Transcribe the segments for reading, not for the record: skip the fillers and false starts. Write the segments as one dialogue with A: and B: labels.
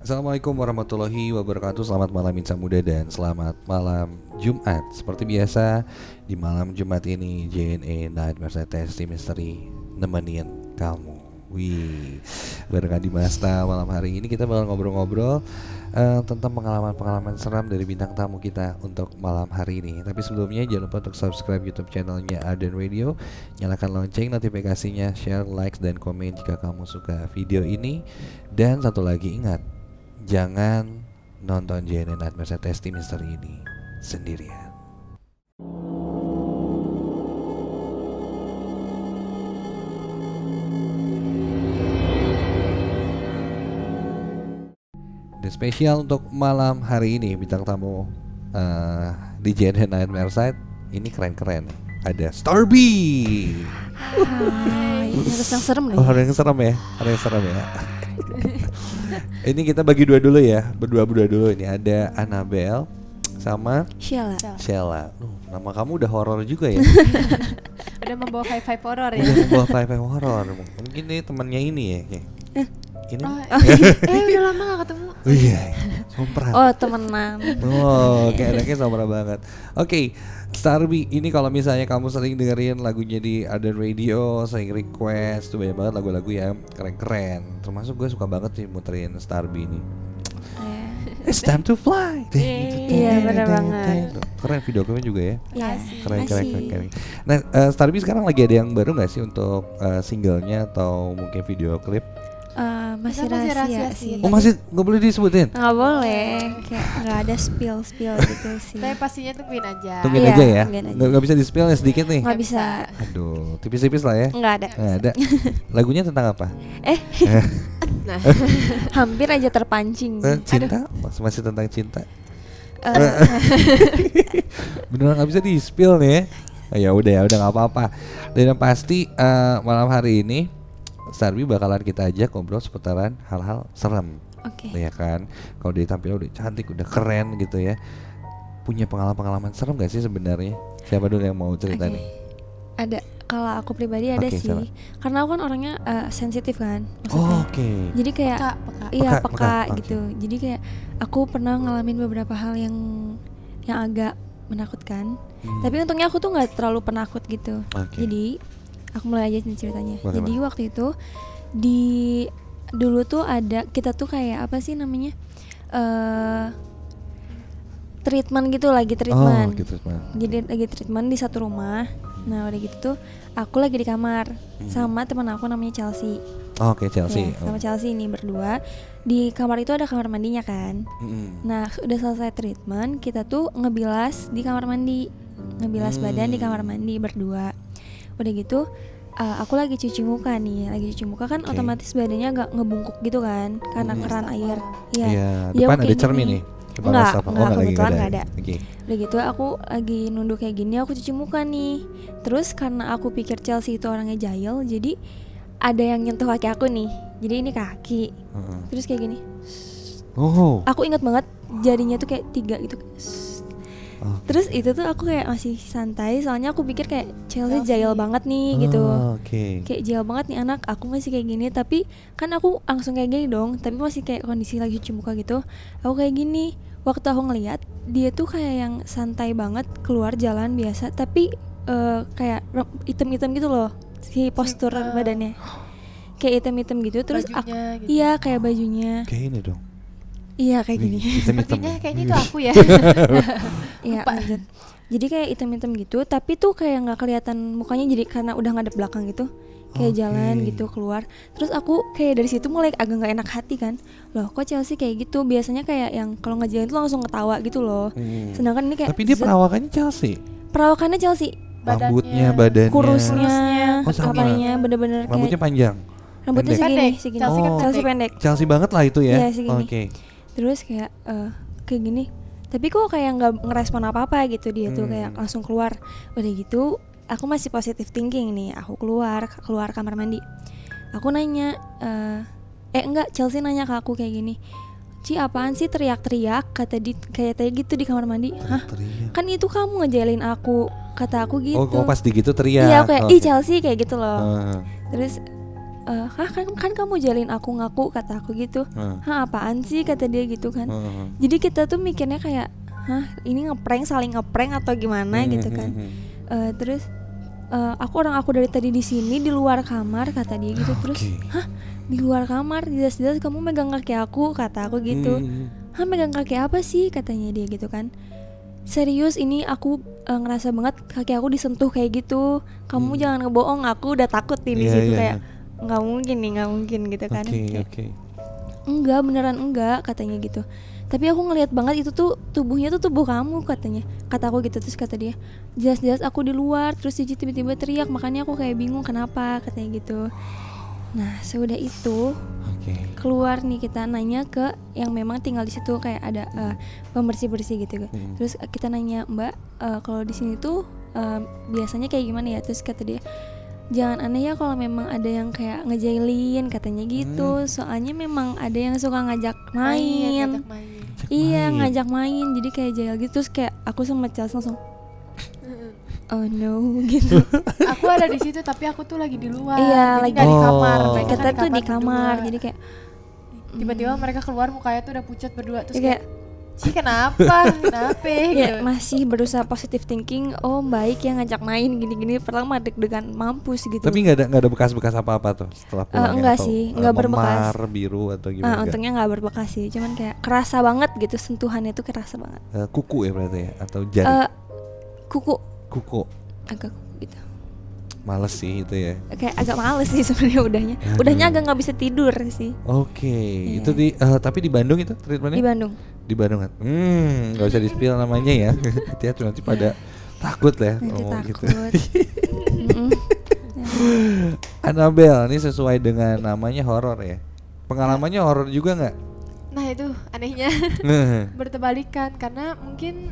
A: Assalamualaikum warahmatullahi wabarakatuh. Selamat malam Insan Muda dan selamat malam Jumat. Seperti biasa di malam Jumat ini JNE Nightmare Testing Mystery nemenin kamu. Wih, barengan di Masta. Malam hari ini kita bakal ngobrol-ngobrol tentang pengalaman-pengalaman seram dari bintang tamu kita untuk malam hari ini. Tapi sebelumnya jangan lupa untuk subscribe YouTube channelnya Arden Radio, nyalakan lonceng notifikasinya, share, like, dan komen jika kamu suka video ini. Dan satu lagi ingat, jangan nonton JNE Nightmare Testing Mystery ini sendirian. Dan spesial untuk malam hari ini bintang tamu di JNE Nightmare Side ini keren-keren. Ada Starby.
B: Hai, harus yang serem nih.
A: Oh, ada yang serem ya, ada yang serem ya. Ini kita bagi dua dulu ya, berdua dulu. Ini ada Annabelle sama Sheila. Nama kamu udah horor juga ya.
B: Udah membawa vibe horor ya.
A: Udah membawa vibe horor. Mungkin ini temannya ini ya. Ini.
B: Udah lama gak ketemu.
A: Oh iya, sompral.
B: Oh, temenan.
A: Oh, kayak anaknya sompral banget. Oke, Starby, ini kalau misalnya kamu sering dengerin lagunya di Arden Radio, sering request, tuh banyak banget lagu-lagu yang keren-keren. Termasuk gue suka banget sih muterin Starby ini. It's time to fly.
B: Iya, benar banget.
A: Keren video klipnya juga ya.
B: Iya,
A: Keren. Nah, Starby sekarang lagi ada yang baru nggak sih untuk singlenya atau mungkin video klip?
B: Masih rahasia sih.
A: Oh, masih nggak boleh disebutin?
B: Nggak boleh, kayak nggak ada spill gitu sih.
C: Tapi pastinya tungguin aja.
A: Tungguin aja ya. Nggak bisa di spill ya sedikit nih.
B: Nggak bisa.
A: Aduh, tipis-tipis lah ya.
B: Nggak ada.
A: Lagunya tentang apa?
B: Nah, hampir aja terpancing.
A: Cinta? Masih tentang cinta? Beneran nggak bisa di spill nih ya. Ya udah nggak apa-apa. Dan yang pasti malam hari ini Starby bakalan kita ajak ngobrol seputaran hal-hal serem.
B: Oke.
A: Ya kan, kalau dia tampil udah cantik, udah keren gitu ya. Punya pengalaman serem gak sih sebenarnya? Siapa dulu yang mau cerita nih?
B: Ada. Kalau aku pribadi ada sih. Sama. Karena aku kan orangnya sensitif kan.
A: Oke.
B: Jadi kayak peka gitu.
A: Okay.
B: Jadi kayak aku pernah ngalamin beberapa hal yang agak menakutkan. Tapi untungnya aku tuh nggak terlalu penakut gitu. Jadi aku mulai aja ceritanya. Jadi waktu itu dulu tuh ada, kita tuh kayak apa sih namanya, treatment gitu, lagi treatment. Jadi lagi treatment di satu rumah. Nah udah gitu tuh aku lagi di kamar sama teman aku namanya Chelsea.
A: Oke, Chelsea.
B: Ya, sama Chelsea ini berdua. Di kamar itu ada kamar mandinya kan. Nah udah selesai treatment, kita tuh ngebilas di kamar mandi, ngebilas badan di kamar mandi berdua. Udah gitu aku lagi cuci muka kan otomatis badannya agak ngebungkuk gitu kan karena keran air.
A: Iya. Depan ada cermin nih.
B: Enggak, kebetulan nggak ada. Udah gitu aku lagi nunduk kayak gini, aku cuci muka nih. Terus karena aku pikir Chelsea itu orangnya jahil, jadi ada yang nyentuh kaki aku nih. Jadi ini kaki. Terus kayak gini. Aku ingat banget jarinya tuh kayak 3 gitu. Terus itu tuh aku kayak masih santai, soalnya aku pikir kayak Chelsea jahil banget nih gitu. Kayak jahil banget nih anak, aku masih kayak gini. Tapi kan aku langsung kayak gini dong, tapi masih kayak kondisi lagi cuci muka gitu. Aku kayak gini, waktu aku ngeliat dia tuh kayak yang santai banget keluar jalan biasa, tapi kayak item-item gitu loh, si postur badannya kayak item-item gitu. Terus
C: bajunya gitu.
B: Iya kayak bajunya
A: kayak ini dong.
B: Iya kayak gini.
C: Sepertinya kayaknya itu aku ya.
B: Iya lanjut. Jadi kayak item-item gitu, tapi tuh kayak nggak kelihatan mukanya, jadi karena udah ngadep belakang gitu, kayak jalan gitu keluar. Terus aku kayak dari situ mulai agak nggak enak hati kan. Loh kok Chelsea kayak gitu? Biasanya kayak yang kalau ngejalan tuh langsung ketawa gitu loh. Sedangkan ini kayak.
A: Tapi dia perawakannya Chelsea.
B: Perawakannya Chelsea.
A: Rambutnya, badannya,
B: kurusnya, apanya bener-bener kayak.
A: Rambutnya panjang.
B: Rambutnya segini. Chelsea pendek.
A: Chelsea banget lah itu ya.
B: Iya segini. Terus kayak gini, tapi kok kayak nggak ngerespon apa-apa gitu dia tuh kayak langsung keluar. Udah gitu aku masih positive thinking nih, aku keluar kamar mandi. Aku nanya enggak, Chelsea nanya ke aku kayak gini, Ci apaan sih teriak-teriak kayak tadi gitu di kamar mandi. Hah? Kan itu kamu ngejailin aku, kata aku gitu.
A: Oh pas di gitu teriak.
B: Iya kayak Chelsea kayak gitu loh. Terus kan kamu jalin aku ngaku, kata aku gitu. Apaan sih, kata dia gitu kan. Jadi kita tuh mikirnya kayak ini saling ngeprank atau gimana gitu kan. Terus aku dari tadi di sini di luar kamar, kata dia gitu. Terus di luar kamar jelas-jelas kamu megang kaki aku, kata aku gitu. Megang kaki apa sih, katanya dia gitu kan. Serius, ini aku ngerasa banget kaki aku disentuh kayak gitu. Kamu jangan ngebohong, aku udah takut nih di situ kayak nggak mungkin gitu kan. Enggak, beneran enggak, katanya gitu. Tapi aku ngelihat banget itu tuh tubuhnya tuh tubuh kamu, katanya. Kata aku gitu. Terus kata dia, jelas-jelas aku di luar. Terus Cici tiba-tiba teriak, makanya aku kayak bingung kenapa, katanya gitu. Nah, sudah itu keluar nih, kita nanya ke yang memang tinggal di situ, kayak ada pembersih-bersih gitu. Terus kita nanya, Mbak, kalau di sini tuh biasanya kayak gimana ya? Terus kata dia, jangan aneh ya kalau memang ada yang kayak ngejailin, katanya gitu. Soalnya memang ada yang suka ngajak main. Ngajak main. Jadi kayak jail gitu. Terus kayak aku sama Chelsea langsung oh no gitu.
C: Aku ada di situ tapi aku tuh lagi di luar.
B: Jadi
C: lagi di kamar.
B: Kita tuh di kamar. Jadi kayak
C: tiba-tiba mereka keluar mukanya tuh udah pucat berdua. Terus kayak kenapa gitu.
B: Masih berusaha positive thinking. Oh baik ya ngajak main gini-gini. Pertama deg-degan mampus gitu.
A: Tapi nggak ada bekas-bekas apa-apa tuh setelah pulang?
B: Enggak sih, nggak berbekas.
A: Memar, biru atau gimana?
B: Untungnya nggak berbekas sih. Cuman kayak kerasa banget gitu, sentuhannya tuh kerasa banget.
A: Kuku ya berarti ya? Atau jari? Kuku.
B: Agak kuku gitu.
A: Males sih itu ya.
B: Kayak agak males sih sebenarnya udahnya agak nggak bisa tidur sih.
A: Itu tapi di Bandung itu treatmentnya? Di Bandung kan. Nggak usah di-spill namanya ya. Hati-hati nanti pada takut lah ngomong gitu. Annabelle, ini sesuai dengan namanya horor ya. Pengalamannya horor juga nggak?
C: Nah itu anehnya bertebalikan, karena mungkin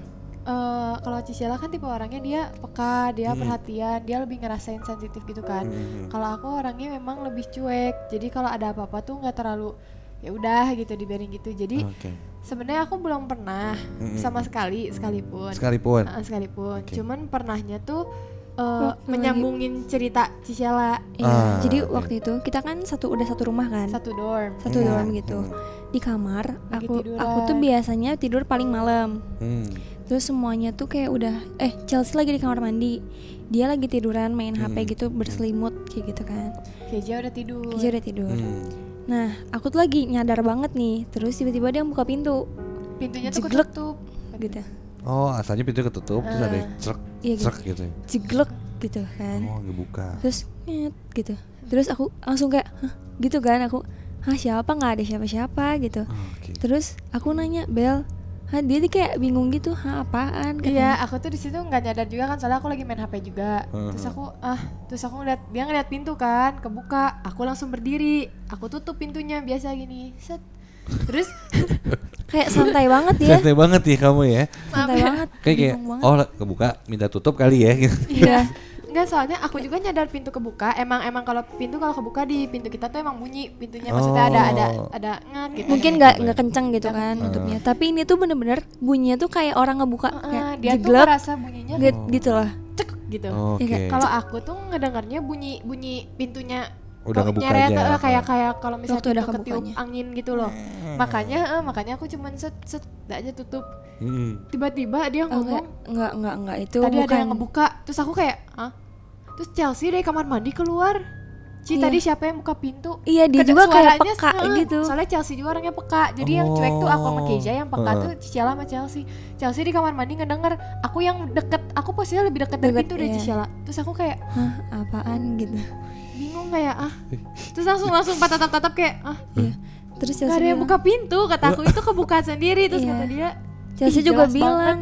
C: kalau Ciciela kan tipe orangnya dia peka, dia perhatian, dia lebih ngerasain sensitif gitu kan. Kalau aku orangnya memang lebih cuek, jadi kalau ada apa-apa tuh nggak terlalu ya udah gitu dibiarin gitu. Jadi sebenarnya aku belum pernah sama sekalipun. Cuman pernahnya tuh menyambungin cerita Ciciela.
B: Jadi waktu itu kita kan udah satu rumah kan, satu dorm gitu. Di kamar aku tuh biasanya tidur paling malam. Terus semuanya tuh kayak udah Chelsea lagi di kamar mandi, dia lagi tiduran main HP gitu berselimut kayak gitu kan.
C: Keja udah tidur. Nah
B: aku tuh lagi nyadar banget nih. Terus tiba-tiba dia buka pintunya tuh ketutup gitu.
A: Asalnya pintu ketutup terus ada cerek gitu.
B: Jeglek gitu kan.
A: Ngebuka.
B: Terus gitu. Terus aku langsung kayak gitu kan, aku siapa, nggak ada siapa-siapa gitu. Terus aku nanya, Bel, dia tuh kayak bingung gitu, apaan?
C: Iya, aku tuh di situ nggak nyadar juga kan, soalnya aku lagi main HP juga. Terus aku ngeliat dia ngeliat pintu kan, kebuka. Aku langsung berdiri, aku tutup pintunya biasa gini, set. Terus
B: kayak santai banget ya.
A: Santai banget ya kamu ya.
B: Santai banget.
A: Kayak kebuka, minta tutup kali ya.
B: Iya.
C: Enggak, soalnya aku juga nyadar pintu kebuka. Emang kalau pintu kalau kebuka di pintu kita tuh emang bunyi pintunya, maksudnya ada ngek gitu.
B: Mungkin nggak kenceng gitu kan tutupnya. Tapi ini tuh bener-bener bunyinya tuh kayak orang ngebuka kayak
C: dia tuh ngerasa bunyinya
B: gitu lah.
C: Cek gitu. Kalau aku tuh ngedengarnya bunyi pintunya
A: udah ngebuka aja.
C: Kayak kalau misalnya
B: udah
C: ketiup angin gitu loh. Makanya aku cuman set aja tutup. Tiba-tiba dia ngomong
B: enggak itu
C: tadi
B: bukan.
C: Ada yang ngebuka. Terus aku kayak terus Chelsea dari kamar mandi keluar. Tadi siapa yang buka pintu?
B: Iya, dia juga kayak peka gitu.
C: Soalnya Chelsea juga orangnya peka. Jadi yang cuek tuh aku sama Keja, yang peka tuh Ciciela sama Chelsea. Chelsea di kamar mandi ngedenger. Aku yang deket, aku posisinya lebih deket dari pintu dari Ciciela. Terus aku kayak
B: apaan gitu.
C: Bingung kayak Terus langsung tatap kayak
B: iya. Terus
C: Chelsea ada yang buka pintu, kata aku itu kebuka sendiri. Terus kata dia
B: Chelsea juga bilang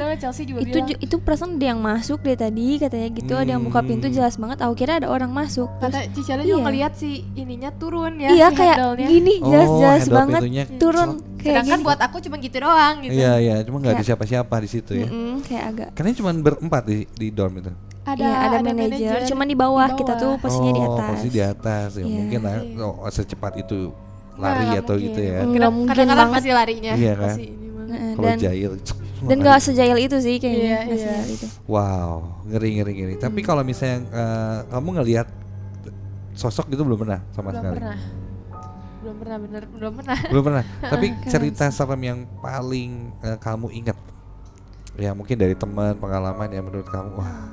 C: itu
B: perasaan ada yang masuk deh tadi, katanya gitu. Ada yang buka pintu jelas banget. Aku kira ada orang masuk.
C: Kata Ciciela juga ngeliat si ininya turun ya.
B: Iya, kayak gini jelas banget turun.
C: Sedangkan buat aku cuma gitu doang gitu.
A: Iya, cuma nggak ada siapa-siapa di situ ya.
B: Kayak agak.
A: Karena cuma berempat di dorm itu.
B: Ada manajer, cuman di bawah. Kita tuh posisinya di atas.
A: Posisi di atas ya. Mungkin secepat itu lari atau gitu ya.
B: Nggak mungkin
C: kadang-kadang
B: banget
C: masih larinya.
A: Iya kan. Kalau jail
B: dan nggak sejail itu sih kayaknya.
C: Iya.
A: Itu. Wow, ngeri. Tapi kalau misalnya kamu ngelihat sosok gitu belum pernah sama sekali.
C: Belum pernah.
A: Belum pernah. Tapi cerita serem yang paling kamu ingat, ya mungkin dari teman, pengalaman yang menurut kamu wah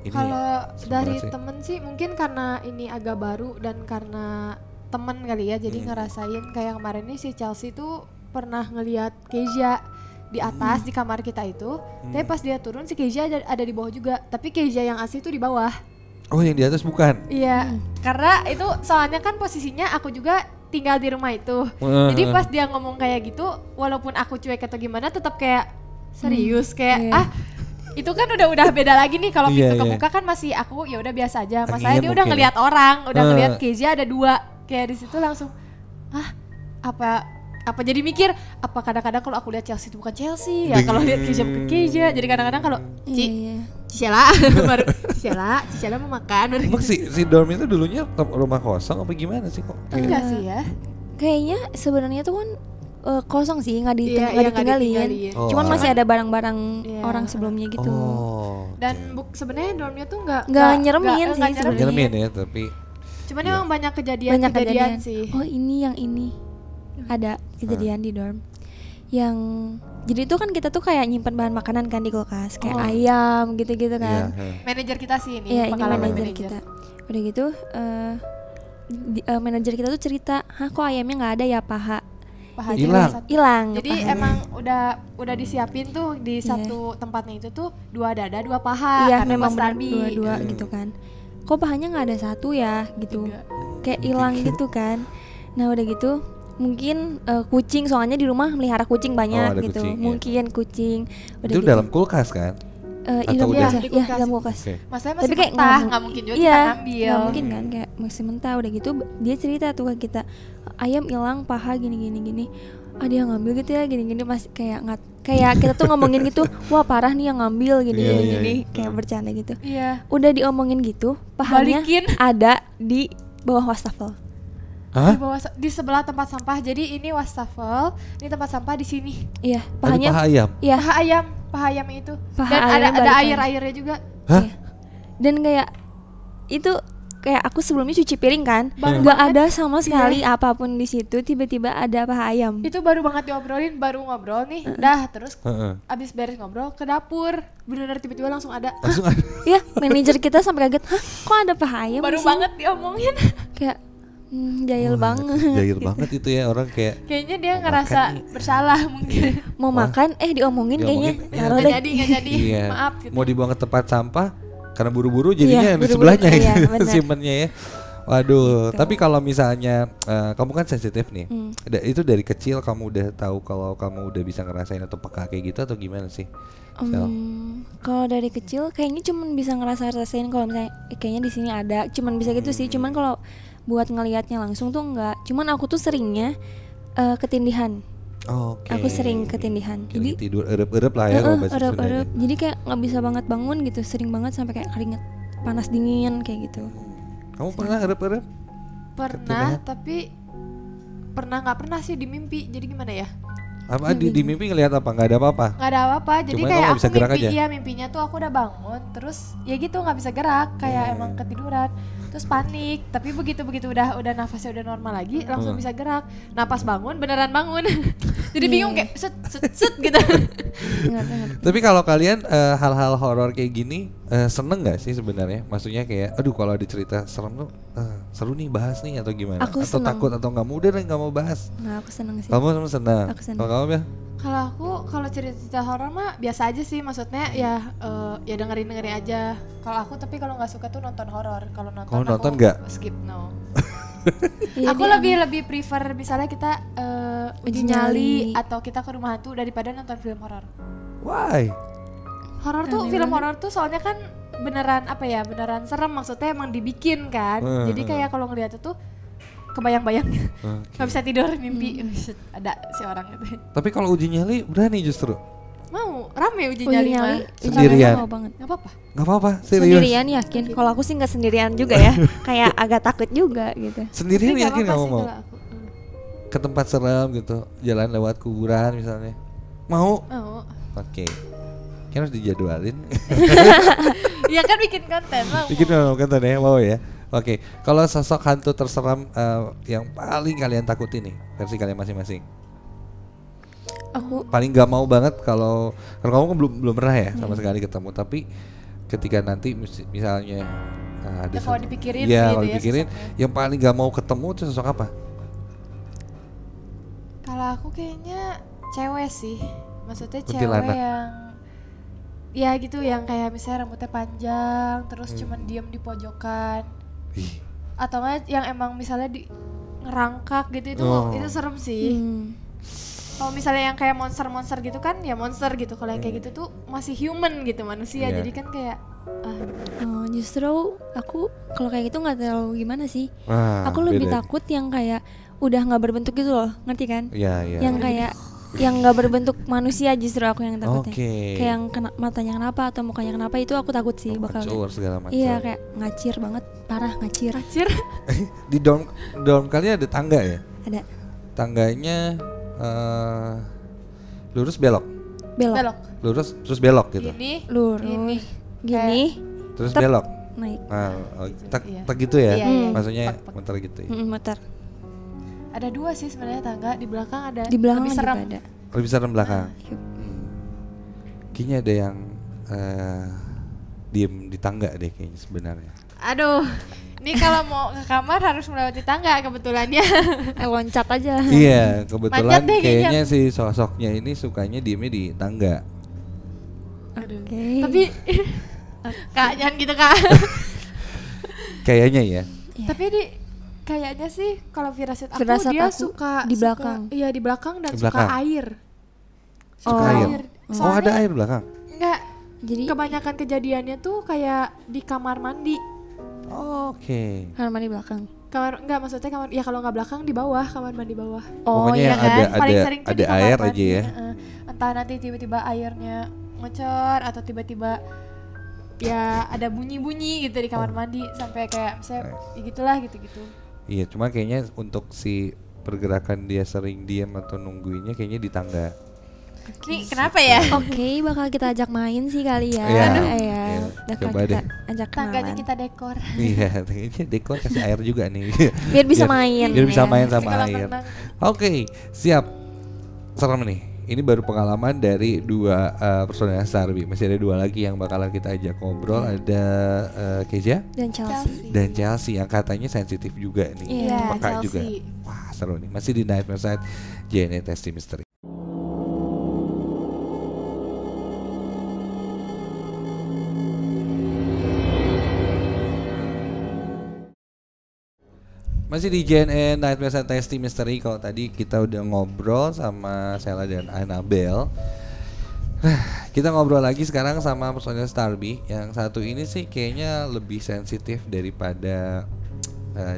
A: ini.
C: Kalau dari temen sih mungkin karena ini agak baru dan karena temen kali ya, jadi ngerasain kayak kemarin nih si Chelsea tuh pernah ngelihat Keisha di atas di kamar kita itu, tapi pas dia turun si Keisha ada di bawah juga, tapi Keisha yang asli tuh di bawah.
A: Oh, yang di atas bukan?
C: Iya, karena itu soalnya kan posisinya aku juga tinggal di rumah itu, jadi pas dia ngomong kayak gitu, walaupun aku cuek atau gimana, tetap kayak serius kayak itu kan udah beda lagi nih kalau pintu kebuka kan masih aku ya udah biasa aja. Masalahnya dia udah ngelihat orang, udah ngelihat Keisha ada 2. Kayak di situ langsung apa jadi mikir apa kadang-kadang kalau aku lihat Chelsea itu bukan Chelsea ya, kalau lihat Keisha bukan Keisha. Jadi kadang-kadang kalau Cicela mau makan.
A: Emang si dorm itu dulunya rumah kosong apa gimana sih kok?
C: Enggak sih ya.
B: Kayaknya sebenarnya tuh kan kosong sih, nggak ditinggalin. Cuman masih ada barang-barang orang sebelumnya gitu.
C: Dan sebenarnya dormnya tuh nggak
B: nyeremin sih sebenarnya.
A: Nyeremin ya, tapi
C: cuman emang banyak kejadian sih.
B: Oh ini ada kejadian di dorm yang jadi itu kan kita tuh kayak nyimpen bahan makanan kan di kulkas kayak ayam gitu-gitu kan.
C: Manajer kita sih ini.
B: Iya, ini manajer kita. Udah gitu manajer kita tuh cerita, kok ayamnya nggak ada ya paha hilang. Jadi pahanya
C: emang udah disiapin tuh di satu tempatnya itu tuh 2 dada 2 paha.
B: Iya, memang benar 2 gitu kan. Kok pahanya nggak ada 1 ya gitu. Kayak hilang gitu kan. Nah udah gitu mungkin kucing, soalnya di rumah melihara kucing banyak gitu. Kucing, mungkin kucing. Udah
A: itu
B: gitu.
A: Dalam kulkas kan?
B: Atau dalam kulkas.
C: Masalahnya masih mentah, nggak mungkin juga kita ambil.
B: Nggak mungkin kan, kayak masih mentah. Udah gitu dia cerita tuh ke kita, ayam hilang paha gini. Dia ngambil gitu ya gini masih kayak kita tuh ngomongin gitu, wah parah nih yang ngambil gini kayak bercanda gitu.
C: Iya.
B: Udah diomongin gitu, pahanya ada di bawah wastafel.
C: Di sebelah tempat sampah. Jadi ini wastafel, ini tempat sampah di sini.
B: Iya, pahanya
A: paha ayam.
B: Iya.
C: Paha ayam itu.
B: Paha
C: dan ada air-airnya juga.
B: Iya. Dan kayak itu kayak aku sebelumnya cuci piring kan, nggak ada sama sekali apapun di situ, tiba-tiba ada paha ayam.
C: Itu baru banget diobrolin, baru ngobrol nih, terus abis beres ngobrol ke dapur, bener-bener tiba-tiba langsung ada.
B: Iya, manajer kita sampai kaget, kok ada paha ayam?
C: Baru banget diomongin.
B: Kayak jahil banget.
A: Jahil banget itu ya orang
C: kayaknya dia ngerasa bersalah mungkin.
B: Mau makan diomongin kayaknya.
C: Nggak jadi.
A: Iya.
C: Maaf gitu.
A: Mau dibuang ke tempat sampah karena buru-buru jadinya di sebelahnya simpennya ya. Waduh, gitu. Tapi kalau misalnya kamu kan sensitif nih. Itu dari kecil kamu udah tahu kalau kamu udah bisa ngerasain atau peka kayak gitu atau gimana sih?
B: Kalau dari kecil kayaknya cuman bisa ngerasain kalau misalnya kayaknya di sini ada, cuman bisa gitu sih. Cuman kalau buat ngelihatnya langsung tuh enggak. Cuman aku tuh seringnya ketindihan. Aku sering ketindihan.
A: Jadi tidur erep-erep lah ya.
B: Erep-erep. Jadi kayak nggak bisa banget bangun gitu. Sering banget sampai kayak keringet panas dingin kayak gitu.
A: Kamu pernah erep-erep?
C: Pernah, tapi nggak pernah sih di mimpi. Jadi gimana ya?
A: Apa di mimpi ngelihat apa? Nggak ada apa-apa?
C: Nggak ada apa-apa. Jadi
A: cuma
C: kayak
A: aku mimpi,
C: mimpinya tuh aku udah bangun, terus ya gitu nggak bisa gerak, kayak emang ketiduran. Terus panik, tapi begitu udah nafasnya udah normal lagi, langsung bisa gerak. Nah pas bangun beneran bangun. Jadi bingung kayak set gitu.
A: Tapi kalau kalian hal-hal horor kayak gini seneng nggak sih sebenarnya? Maksudnya kayak, aduh kalau ada cerita serem tuh seru nih bahas nih atau gimana?
B: Aku
A: atau
B: seneng.
A: Takut atau nggak mudah dan nggak mau bahas?
B: Nah aku seneng sih.
A: Kamu seneng?
B: Aku seneng.
A: Kalau kamu ya?
C: Kalau cerita horor mah biasa aja sih, maksudnya ya dengerin aja. Kalau aku tapi kalau nggak suka tuh nonton horor. Kalau nonton
A: nggak?
C: Skip no.
B: Aku
C: lebih prefer misalnya kita uji nyali atau kita ke rumah hantu daripada nonton film horor.
A: Why?
C: Horor tuh film horor tuh soalnya kan beneran serem, maksudnya emang dibikin kan. Jadi kayak kalau ngeliat itu kebayang-bayang nggak bisa tidur mimpi ada si orang itu.
A: Tapi kalau uji nyali berani justru.
C: Mau rame uji nyali mah.
A: Sendirian.
C: Nggak apa-apa.
A: Nggak apa-apa, serius.
B: Sendirian yakin. Kalau aku sih nggak sendirian juga ya. Kayak agak takut juga gitu.
A: Sendirian
C: tapi
A: yakin kamu mau?
C: Aku.
A: Ke tempat serem gitu, jalan lewat kuburan misalnya. Mau? Oke. Kan harus dijadwalin.
C: Iya kan bikin konten mau.
A: Bikin konten ya, mau ya. Oke, kalau sosok hantu terseram yang paling kalian takuti nih, versi kalian masing-masing.
B: Aku
A: paling nggak mau banget kalau kamu kan belum pernah ya sama sekali ketemu, tapi ketika nanti misalnya ada
C: kalau dipikirin
A: ya,
C: gitu
A: kalau dipikirin yang paling nggak mau ketemu itu sosok apa?
C: Kalau aku kayaknya cewek sih, maksudnya cewek
A: Kuntilanak.
C: yang ya gitu, yang kayak misalnya rambutnya panjang terus cuman diem di pojokan. Atau nggak yang emang misalnya di ngerangkak gitu, itu serem sih. Kalau misalnya yang kayak monster gitu kan ya monster gitu, kalau yang kayak gitu tuh masih human gitu, manusia. Jadi kan kayak
B: justru aku kalau kayak gitu nggak terlalu gimana sih. Aku lebih takut yang kayak udah nggak berbentuk gitu loh, ngerti kan? Yang kayak yang nggak berbentuk manusia, justru aku yang takutnya. Kayak yang matanya kenapa atau mukanya kenapa, itu aku takut sih bakal. Iya, kayak ngacir banget, parah ngacir.
A: Di dorm kalian ada tangga ya?
B: Ada.
A: Tangganya lurus belok. Lurus terus belok gitu.
B: Gini.
A: Terus belok.
B: Naik.
A: Tak gitu ya? Maksudnya muter gitu ya?
B: Muter.
C: Ada dua sih sebenarnya tangga, di belakang ada.
B: Di belakang
C: lebih serem.
B: ada.
A: Lebih serem belakang. Kayaknya ada yang diem di tangga deh kayaknya sebenarnya.
C: Aduh, ini kalau mau ke kamar harus melewati tangga kebetulan ya.
B: Loncat aja.
A: Iya, kebetulan kayaknya si sosoknya ini sukanya diemnya di tangga.
C: Tapi Kak, jangan gitu Kak.
A: Kayaknya ya.
C: Tapi kayaknya sih kalau firasat dia suka
B: di belakang.
C: Iya, di belakang dan suka air.
A: Suka air. Ada air belakang?
C: Enggak. Jadi kebanyakan kejadiannya tuh kayak di kamar mandi.
B: Kamar mandi belakang.
C: Enggak, maksudnya kamar ya, kalau nggak belakang di bawah, kamar mandi bawah.
A: Pokoknya
C: iya kan? Paling sering tuh
A: ada air
C: mandi,
A: aja ya.
C: Entah nanti tiba-tiba airnya ngecor atau tiba-tiba ya ada bunyi-bunyi gitu di kamar mandi, sampai kayak misalnya ya gitulah gitu-gitu.
A: Iya, cuma kayaknya untuk si pergerakan dia sering diam atau nungguinnya kayaknya di tangga.
C: Ini kenapa ya?
B: Bakal kita ajak main sih kali ya.
A: Coba deh.
B: Ajak
C: tangganya kita dekor.
A: Iya, kayaknya dekor kasih air juga nih.
B: Biar bisa main.
A: Biar bisa main sama air. Oke, siap. Serem nih. Ini baru pengalaman dari 2 personel Starby. Masih ada 2 lagi yang bakalan kita ajak ngobrol. Ada Keja dan Chelsea yang katanya sensitif juga nih. Peka juga. Wah, seru nih. Masih di Nightmare Side JNE Testing Mystery. Masih di JNE Nightmare and Testing Mystery. Kalau tadi kita udah ngobrol sama Sela dan Annabelle, kita ngobrol lagi sekarang sama personil Starby. Yang satu ini sih kayaknya lebih sensitif daripada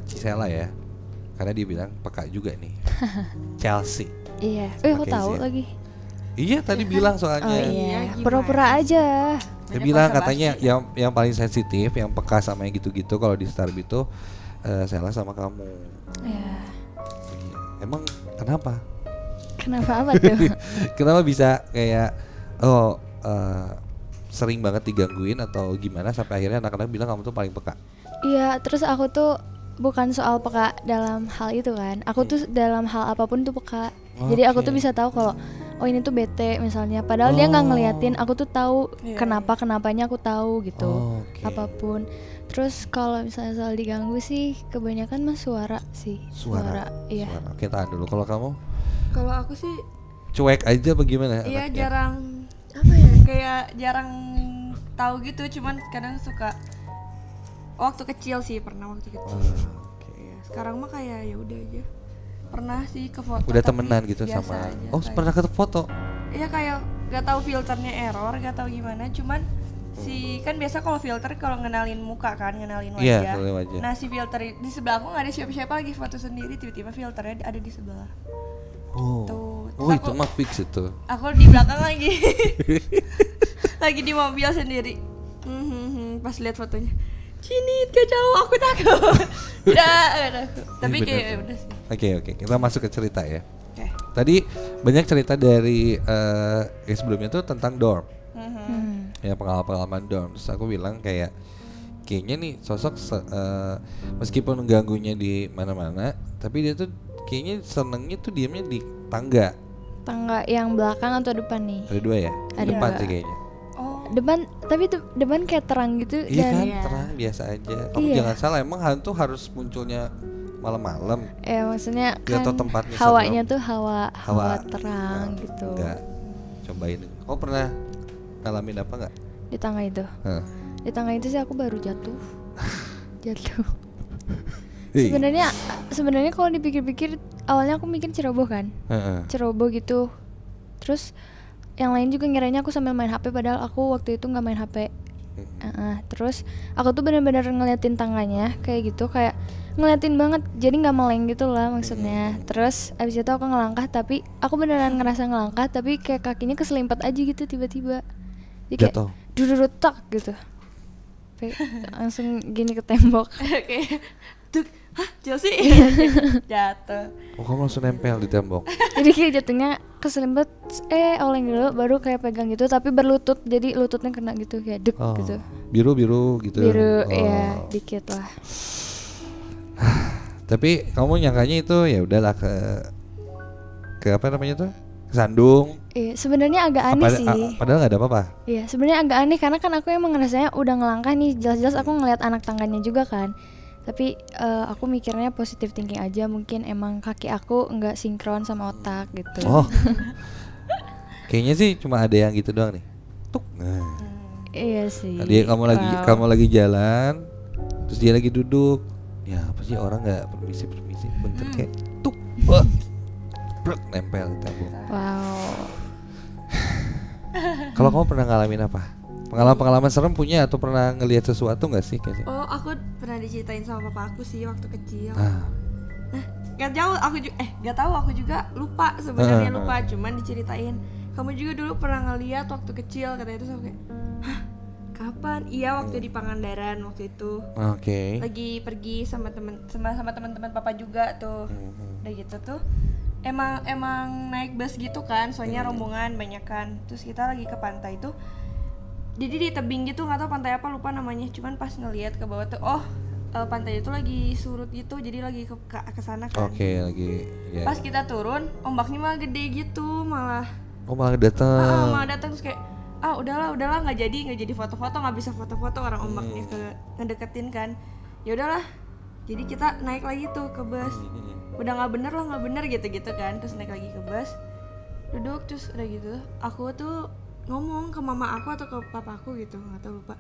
A: Cisela ya, karena dia bilang peka juga nih. Chelsea.
B: Iya. Aku tahu lagi.
A: Iya, tadi bilang soalnya.
B: Pura-pura aja.
A: Dia bilang katanya yang paling sensitif, yang peka sama yang gitu-gitu kalau di Starby tuh Sela sama kamu.
B: Iya.
A: Emang kenapa?
B: Kenapa apa tuh?
A: Kenapa bisa kayak sering banget digangguin atau gimana sampai akhirnya anak-anak bilang kamu tuh paling peka?
B: Iya, terus aku tuh bukan soal peka dalam hal itu kan. Aku tuh dalam hal apapun tuh peka. Jadi aku tuh bisa tahu kalau ini tuh bete misalnya. Padahal dia nggak ngeliatin, aku tuh tahu kenapanya aku tahu gitu. Apapun. Terus kalau misalnya soal diganggu sih kebanyakan mah suara sih. Suara. Iya.
A: Oke, tahan dulu. Kalau kamu?
D: Kalau aku sih
A: cuek aja bagaimana?
D: Iya, jarang kayak jarang tahu gitu, cuman kadang suka waktu kecil sih, pernah waktu kecil. Ya, sekarang mah kayak ya udah aja. Pernah sih ke foto.
A: Udah temenan gitu sama.
D: Aja,
A: pernah ke foto?
D: Iya, kayak gak tahu filternya error, gak tahu gimana, cuman kan biasa kalau filter kalau ngenalin muka kan, ngenalin wajah.
A: Iya, wajah.
D: Nah, si filter di sebelah aku nggak ada siapa-siapa, lagi foto sendiri, tiba-tiba filternya ada di sebelah.
A: Itu mah fix itu.
D: Aku di belakang lagi. Lagi di mobil sendiri. Pas lihat fotonya, Cinit kacau, aku takut. Tapi kayak udah sih.
A: Oke, kita masuk ke cerita ya. Tadi banyak cerita dari sebelumnya tuh tentang dorm. Ya, pengalaman dorm. Terus aku bilang kayak kayaknya nih sosok meskipun ganggunya di mana-mana, tapi dia tuh kayaknya senengnya tuh diamnya di tangga.
B: Tangga yang belakang atau depan nih?
A: Ada 2 ya?
B: Ada
A: Depan
B: 2.
A: sih kayaknya.
B: Depan, tapi depan kayak terang gitu.
A: Iya
B: dan
A: kan, terang biasa aja. Kamu jangan salah, emang hantu harus munculnya malam-malam.
B: Maksudnya
A: Dia
B: kan
A: atau tempatnya
B: hawanya
A: serem.
B: tuh hawa terang gitu.
A: Enggak. Cobain. Kamu pernah ngalamin apa enggak?
B: Di tangga itu. Di tangga itu sih aku baru jatuh. Sebenarnya kalau dipikir-pikir awalnya aku mikir ceroboh kan. Ceroboh gitu. Terus yang lain juga ngiranya aku sambil main HP, padahal aku waktu itu nggak main HP. Terus aku tuh benar-benar ngeliatin tangganya kayak gitu, kayak ngeliatin banget, jadi nggak meleng gitu lah maksudnya. Terus abis itu aku ngelangkah, tapi aku beneran ngerasa ngelangkah, tapi kayak kakinya keselimpet aja gitu tiba-tiba. Jadi kayak dudurutak gitu, langsung gini ke tembok.
D: Kayak tuh, Chelsea jatuh.
A: Oh, kamu langsung nempel di tembok.
B: Jadi kayak jatuhnya keselimpet, oleng dulu, baru kayak pegang gitu, tapi berlutut, jadi lututnya kena gitu kayak dek gitu.
A: Biru gitu.
B: Biru ya dikit lah.
A: Tapi kamu nyangkanya itu ya udahlah ke apa namanya tuh? Kesandung.
B: Iya, sebenarnya agak aneh sih.
A: Padahal nggak ada apa-apa.
B: Iya, sebenarnya agak aneh karena kan aku emang ngerasanya udah ngelangkah nih, jelas-jelas aku ngeliat anak tangganya juga kan. Tapi aku mikirnya positive thinking aja, mungkin emang kaki aku nggak sinkron sama otak gitu.
A: Oh. Kayaknya sih cuma ada yang gitu doang nih. Tuk.
B: Iya sih.
A: Tadi kamu lagi jalan, terus dia lagi duduk. Ya apa sih, orang nggak permisi bentar kayak tuk. Brek, nempel di tembok.
B: Wow.
A: Kalau kamu pernah ngalamin apa? Pengalaman serem punya atau pernah ngelihat sesuatu nggak sih kayaknya?
D: Oh, aku pernah diceritain sama papa aku sih waktu kecil.
A: Nah,
D: Gak tahu aku juga lupa sebenarnya lupa, cuman diceritain. Kamu juga dulu pernah ngeliat waktu kecil, katanya itu. Sama kayak, hah, kapan? Iya, waktu di Pangandaran waktu itu.
A: Oke.
D: Lagi pergi sama teman-teman papa juga tuh. Udah gitu tuh. Emang naik bus gitu kan, soalnya rombongan banyak kan. Terus kita lagi ke pantai tuh. Jadi di tebing gitu, nggak tahu pantai apa, lupa namanya. Cuman pas ngelihat ke bawah tuh, pantai itu lagi surut gitu, jadi lagi ke sana kan.
A: Oke, lagi. Yeah.
D: Pas kita turun, ombaknya malah gede gitu, malah.
A: Oh, malah datang.
D: Malah datang terus kayak, udahlah nggak jadi foto-foto, nggak bisa foto-foto, orang ombaknya ngedeketin kan. Ya udahlah. Jadi kita naik lagi tuh ke bus. Udah nggak bener gitu kan. Terus naik lagi ke bus, duduk, terus udah gitu. Aku tuh ngomong ke mama aku atau ke papa aku gitu, nggak tahu, lupa.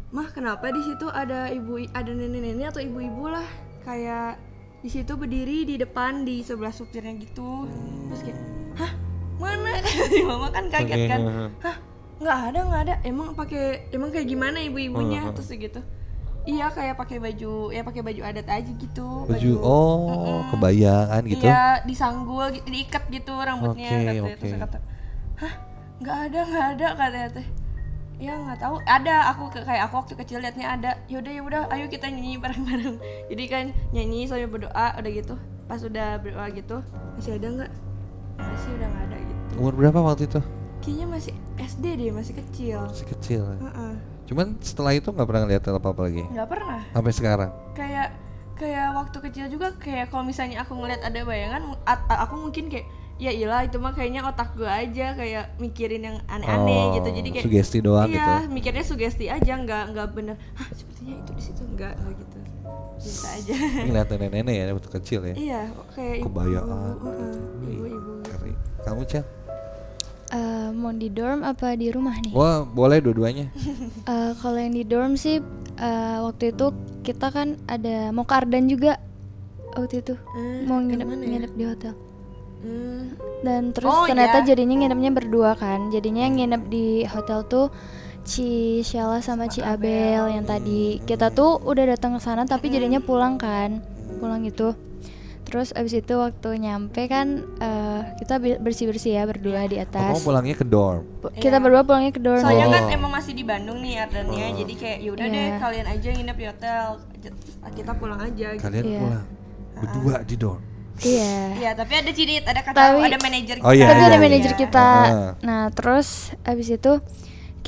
D: Mah, kenapa di situ ada nenek-nenek atau ibu-ibu lah, kayak di situ berdiri di depan di sebelah supirnya gitu. Terus kayak, hah, mana? Mama kan kaget kan. Hah, nggak ada. Emang kayak gimana ibu-ibunya? Terus gitu. Iya, kayak pakai baju adat aja gitu.
A: Baju kebayaan gitu.
D: Iya, disanggul, diikat gitu rambutnya. Terus kata, hah, nggak ada katanya teh. Ya nggak tahu, ada. Aku waktu kecil liatnya ada. Yaudah, ayo kita nyanyi bareng-bareng. Jadi kan nyanyi sambil berdoa, udah gitu. Pas udah berdoa gitu, masih ada nggak? Masih udah nggak ada gitu.
A: Umur berapa waktu itu?
D: Kayaknya masih SD deh, masih kecil.
A: Masih kecil. Cuman setelah itu nggak pernah ngeliat apa-apa lagi?
D: Nggak pernah.
A: Sampai sekarang?
D: Kayak waktu kecil juga, kayak kalau misalnya aku ngeliat ada bayangan, aku mungkin kayak, ya iyalah itu mah kayaknya otak gue aja kayak mikirin yang aneh-aneh gitu. Jadi kayak
A: sugesti doang gitu.
D: Iya, mikirnya sugesti aja, nggak bener. Hah, sepertinya itu di situ, enggak gitu. Bisa aja.
A: Ngeliat nenek-nenek ya waktu kecil ya.
D: Iya, kayak
A: kebayaan.
D: Ibu-ibu.
A: Kamu, Cel?
B: Mau di dorm apa di rumah nih?
A: Wah, boleh dua-duanya.
B: Kalau yang di dorm sih waktu itu kita kan ada mau ke Ardan juga waktu itu. Mau nginep di hotel. Dan terus ternyata jadinya nginepnya berdua kan. Jadinya yang nginep di hotel tuh Ci Sheila sama Ci Abel yang tadi. Kita tuh udah datang ke sana tapi jadinya pulang gitu. Terus abis itu waktu nyampe kan kita bersih-bersih ya berdua di atas.
A: Kamu pulangnya ke dorm?
B: Kita berdua pulangnya ke dorm.
D: Soalnya kan emang masih di Bandung nih Ardannya, jadi kayak yaudah deh kalian aja nginep di hotel, kita pulang aja.
A: Kalian pulang berdua di dorm?
D: Iya, tapi ada Cidit, ada kakak, ada manajer kita.
B: Tapi ada manajer kita. Nah terus abis itu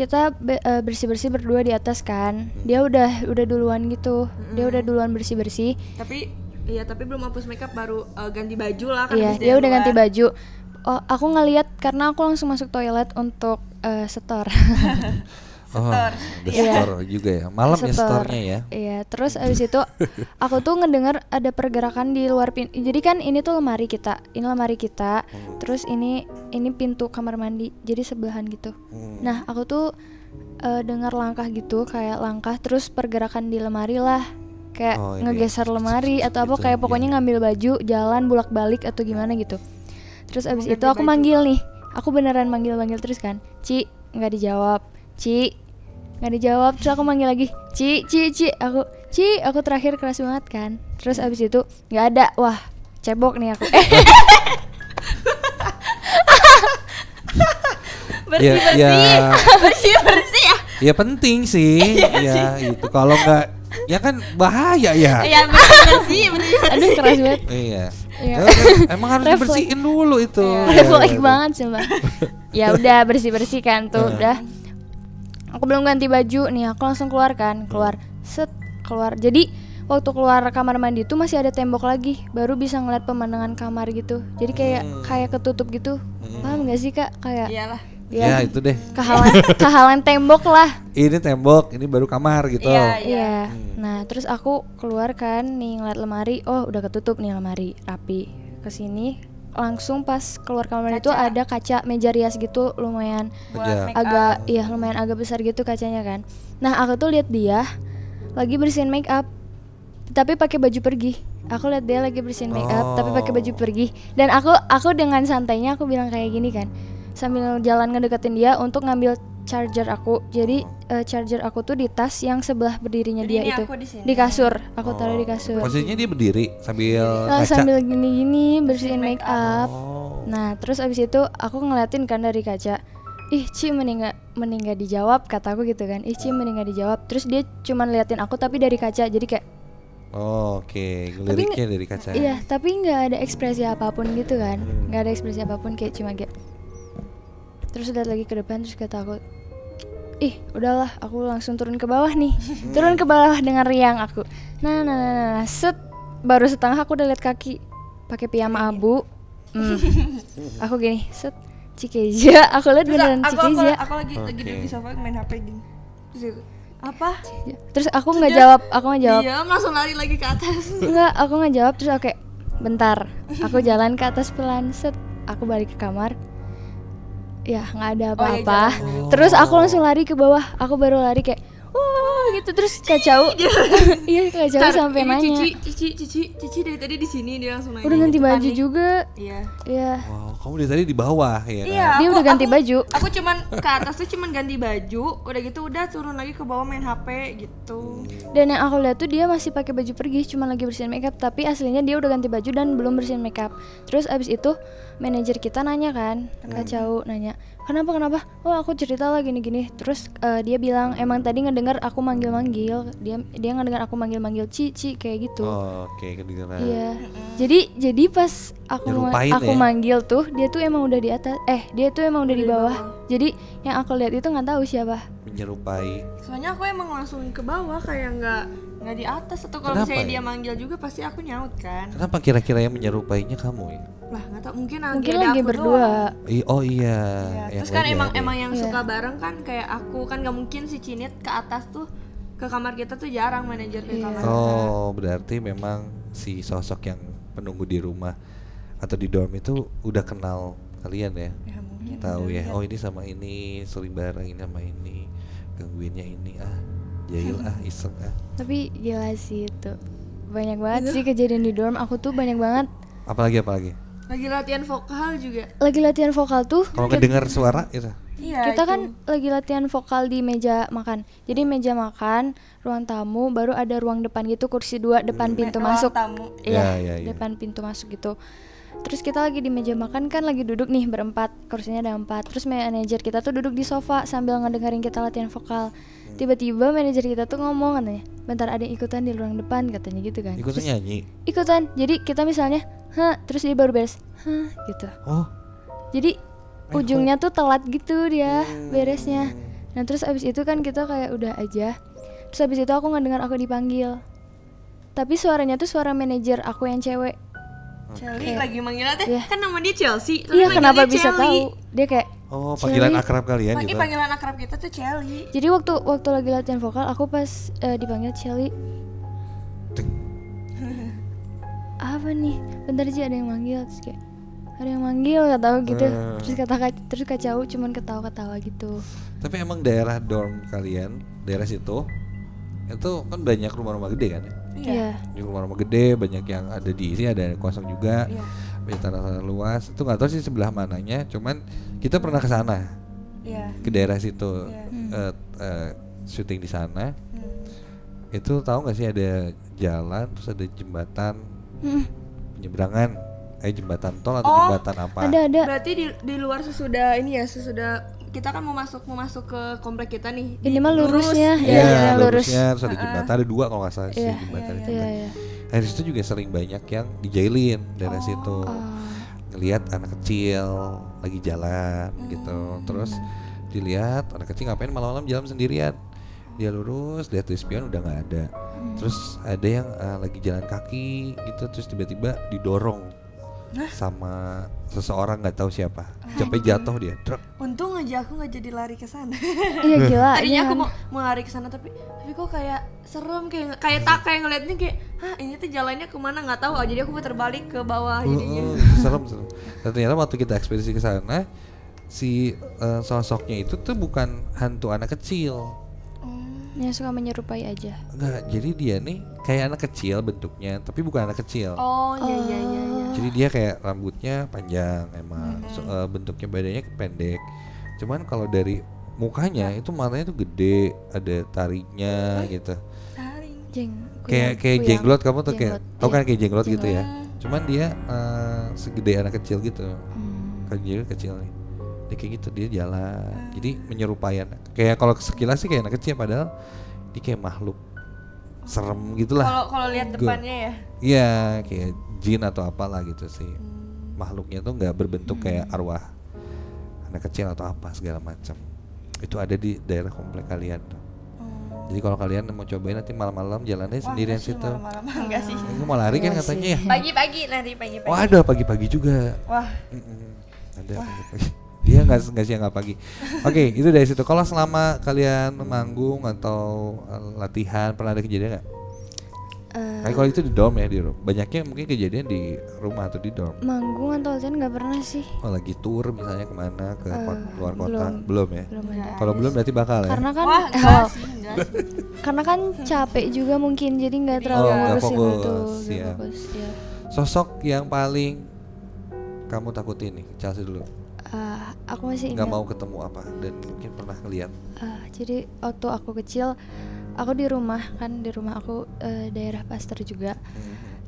B: kita bersih-bersih berdua di atas kan. Dia udah duluan gitu. Dia udah duluan bersih-bersih.
D: Tapi belum hapus makeup, baru ganti baju lah kan.
B: Iya, dia udah ganti baju. Oh, aku ngeliat karena aku langsung masuk toilet untuk setor.
A: Setor juga ya. Malam ya setornya ya.
B: Iya, terus abis itu aku tuh ngedengar ada pergerakan di luar pintu. Jadi kan ini tuh lemari kita. Terus ini pintu kamar mandi. Jadi sebelahan gitu. Nah, aku tuh dengar langkah gitu, kayak langkah terus pergerakan di lemari lah. Kayak ngegeser lemari atau apa, kayak pokoknya ngambil baju, jalan bolak-balik atau gimana gitu. Terus abis itu aku manggil nih. Aku beneran manggil terus kan. Ci, nggak dijawab. Ci, nggak dijawab. Terus aku manggil lagi, Ci. Aku terakhir keras banget kan. Terus abis itu nggak ada. Wah, cebok nih aku.
D: bersih ya.
A: Ya penting sih. Ya itu kalau nggak, ya kan bahaya ya.
D: Iya bersih.
B: Aduh, keras banget.
A: Iya. Emang harus dibersihin dulu itu.
B: Refleks banget sih, Mbak. Ya udah bersih kan tuh udah. Aku belum ganti baju nih, aku langsung keluar. Keluar. Jadi waktu keluar kamar mandi tuh masih ada tembok lagi, baru bisa ngeliat pemandangan kamar gitu. Jadi kayak ketutup gitu. Paham gak sih Kak? Kayak
D: iyalah.
A: Ya itu deh.
B: Kehalan tembok lah.
A: Ini tembok, ini baru kamar gitu.
B: Iya. Nah, terus aku keluar kan nih ngeliat lemari. Oh, udah ketutup nih lemari, rapi. Kesini langsung pas keluar kamar itu ada kaca meja rias gitu, lumayan agak besar gitu kacanya kan. Nah, aku tuh lihat dia lagi bersihin make up tapi pakai baju pergi. Aku lihat dia lagi bersihin make up tapi pakai baju pergi. Dan aku dengan santainya aku bilang kayak gini kan, sambil jalan ngedeketin dia untuk ngambil charger aku. Jadi charger aku tuh di tas yang sebelah berdirinya. Jadi dia itu di kasur. Aku taruh di kasur.
A: Posisinya dia berdiri sambil ngaca.
B: Sambil gini-gini bersihin make up. Nah, terus abis itu aku ngeliatin kan dari kaca. Ih, Ci mending gak dijawab, kataku gitu kan. Ih, Ci mending gak dijawab. Terus dia cuman liatin aku tapi dari kaca. Jadi kayak
A: ngeliriknya dari kaca.
B: Iya, tapi nggak ada ekspresi apapun gitu kan. Nggak ada ekspresi apapun, kayak cuma kayak. Terus lihat lagi ke depan, terus kata aku, ih udahlah, aku langsung turun ke bawah nih. Turun ke bawah dengan riang aku. Nah, set, baru setengah aku udah lihat kaki pakai piyama abu. Aku gini, set, Cikeja. Aku lihat beneran Cikeja.
D: Aku lagi duduk di sofa main HP gini. Terus itu apa?
B: Terus aku nggak jawab.
D: Diam, langsung lari lagi ke atas.
B: Enggak, aku nggak jawab. Terus aku kayak, bentar. Aku jalan ke atas pelan, set. Aku balik ke kamar. Ya nggak ada apa-apa. Terus aku langsung lari ke bawah. Aku baru lari kayak wah gitu. Terus Kacau iya Kacau sampai nanya,
D: Cici dari tadi di sini. Dia langsung nanya
B: udah ganti baju juga. Iya.
A: Wow, kamu dari tadi di bawah ya kan?
D: Iya,
B: dia udah ganti baju.
D: Aku cuman ke atas tuh cuman ganti baju. Udah gitu udah turun lagi ke bawah main HP gitu. Dan
B: yang aku lihat tuh dia masih pakai baju pergi, cuma lagi bersihin makeup. Tapi aslinya dia udah ganti baju dan belum bersihin makeup. Terus abis itu manajer kita nanya kan, Kacau nanya, kenapa? Oh aku cerita lah gini. Terus dia bilang emang tadi ngedengar aku manggil-manggil. Dia ngedengar aku manggil-manggil Cici kayak gitu.
A: Oke, kedengeran.
B: Iya. Jadi pas aku manggil tuh dia tuh emang udah di atas. Dia tuh emang udah di bawah. Jadi yang aku lihat itu nggak tahu siapa.
A: Menyerupai.
D: Soalnya aku emang langsung ke bawah, kayak nggak di atas. Atau kalau misalnya dia manggil juga pasti aku nyaut kan.
A: Kenapa kira-kira yang menyerupainya kamu ya?
D: Lah nggak tahu, mungkin
B: lagi berdua.
A: Iya.
D: Terus kan emang yang suka bareng kan kayak aku kan, nggak mungkin si Cinit ke atas tuh, ke kamar kita tuh jarang manajer ke kamar kita.
A: Berarti memang si sosok yang penunggu di rumah atau di dorm itu udah kenal kalian ya? Tahu ya. Oh ini sama ini sering bareng, ini sama ini, gangguinnya ini jahil iseng
B: Tapi gila sih itu, banyak banget sih kejadian di dorm. Aku tuh banyak banget.
A: Apalagi
D: lagi latihan vokal juga.
B: Lagi latihan vokal tuh
A: kalau ngedengar suara itu.
B: Iya, kita kan lagi latihan vokal di meja makan. Jadi meja makan, ruang tamu, baru ada ruang depan gitu, kursi 2 depan pintu masuk. Iya, depan pintu masuk gitu. Terus kita lagi di meja makan kan, lagi duduk nih berempat, kursinya ada 4. Terus manajer kita tuh duduk di sofa sambil ngedengerin kita latihan vokal. Tiba-tiba manajer kita tuh ngomong katanya, bentar ada yang ikutan di ruang depan katanya gitu kan.
A: Ikutan nyanyi?
B: Ikutan, jadi kita misalnya terus dia baru beres gitu. Jadi ujungnya tuh telat gitu dia beresnya. Nah terus abis itu kan kita kayak udah aja. Terus abis itu aku ngedengar aku dipanggil. Tapi suaranya tuh suara manajer aku yang cewek.
D: Chelsea lagi manggilnya teh, kan nama dia Chelsea.
B: Iya, kenapa bisa tahu? Dia kayak
A: panggilan akrab kalian
D: gitu.
A: gitu.
D: Panggilan akrab kita tuh Chelsea.
B: Jadi waktu lagi latihan vokal, aku pas dipanggil Chelsea. Apa nih? Bentar aja ada yang manggil, terus kayak ada yang manggil, gak tahu gitu. Terus kacau cuman ketawa-ketawa gitu.
A: Tapi emang daerah dorm kalian, daerah situ itu kan banyak rumah-rumah gede kan ya?
B: Iya.
A: Di rumah-rumah gede banyak yang ada diisi, ada yang kosong juga. Banyak tanah-tanah luas. Itu nggak tahu sih sebelah mananya. Cuman kita pernah ke sana, ke daerah situ, syuting di sana. Itu tahu nggak sih ada jalan, terus ada jembatan penyeberangan, jembatan tol atau jembatan apa?
B: Ada.
D: Berarti di luar sesudah ini ya, sesudah kita kan mau masuk ke komplek kita nih.
B: Ini mah lurusnya.
A: Iya, lurusnya. Terus ada jembatan, ada 2 kalau nggak salah sih jembatan itu.
B: Iya.
A: Nah, di situ juga sering banyak yang dijailin daerah situ. Ngelihat anak kecil lagi jalan gitu. Terus dilihat anak kecil ngapain malam-malam jalan sendirian. Dia lurus, lihat di spion udah nggak ada. Terus ada yang lagi jalan kaki gitu, terus tiba-tiba didorong sama seseorang nggak tahu siapa, sampai jatuh dia.
D: Untung aja aku nggak jadi lari ke sana.
B: Iya gila.
D: Tadinya aku mau lari ke sana tapi kok kayak serem, kayak ngeliatnya kayak ini tuh jalannya kemana nggak tahu. Jadi aku putar balik ke bawah jadinya.
A: Serem. Dan ternyata waktu kita ekspedisi ke sana, si sosoknya itu tuh bukan hantu anak kecil.
B: Yang suka menyerupai aja.
A: Enggak, jadi dia nih kayak anak kecil bentuknya, tapi bukan anak kecil.
D: Iya.
A: Jadi dia kayak rambutnya panjang emang, bentuknya badannya pendek. Cuman kalau dari mukanya itu matanya tuh gede, ada taringnya gitu. Kayak jenglot, kamu tuh kayak tau kan kayak jenglot gitu ya. Cuman dia segede anak kecil gitu. Kan dia kecil nih. Dia kayak gitu, dia jalan. Jadi menyerupai anak. Kayak kalau sekilas sih kayak anak kecil, padahal dia kayak makhluk serem gitulah.
D: Kalau lihat depannya ya.
A: Iya, kayak jin atau apalah gitu sih. Makhluknya tuh nggak berbentuk kayak arwah anak kecil atau apa segala macam. Itu ada di daerah komplek kalian tuh. Jadi kalau kalian mau cobain nanti malam-malam jalannya sendirian situ.
D: Malam-malam enggak sih.
A: Kamu mau lari kan katanya ya?
D: Pagi-pagi nanti pagi-pagi.
A: Oh ada pagi-pagi juga.
D: Wah.
A: Ada pagi-pagi. Dia nggak siang nggak pagi. Oke, itu dari situ. Kalau selama kalian manggung atau latihan pernah ada kejadian nggak? Kalau itu di dorm ya, di dorm. Banyaknya mungkin kejadian di rumah atau di dorm.
B: Manggung atau latihan nggak pernah sih.
A: Oh lagi tour misalnya kemana ke luar kota? Belum ya?
B: Belum ada.
A: Kalau belum berarti bakal ya?
B: Karena kan karena kan capek juga mungkin, jadi nggak terlalu ngurusin itu.
A: Ya. Sosok yang paling kamu takutin nih, Chelsea dulu.
B: Aku masih
A: nggak mau ketemu apa dan mungkin pernah ngeliat.
B: Jadi waktu aku kecil, aku di rumah aku daerah Pasteur juga.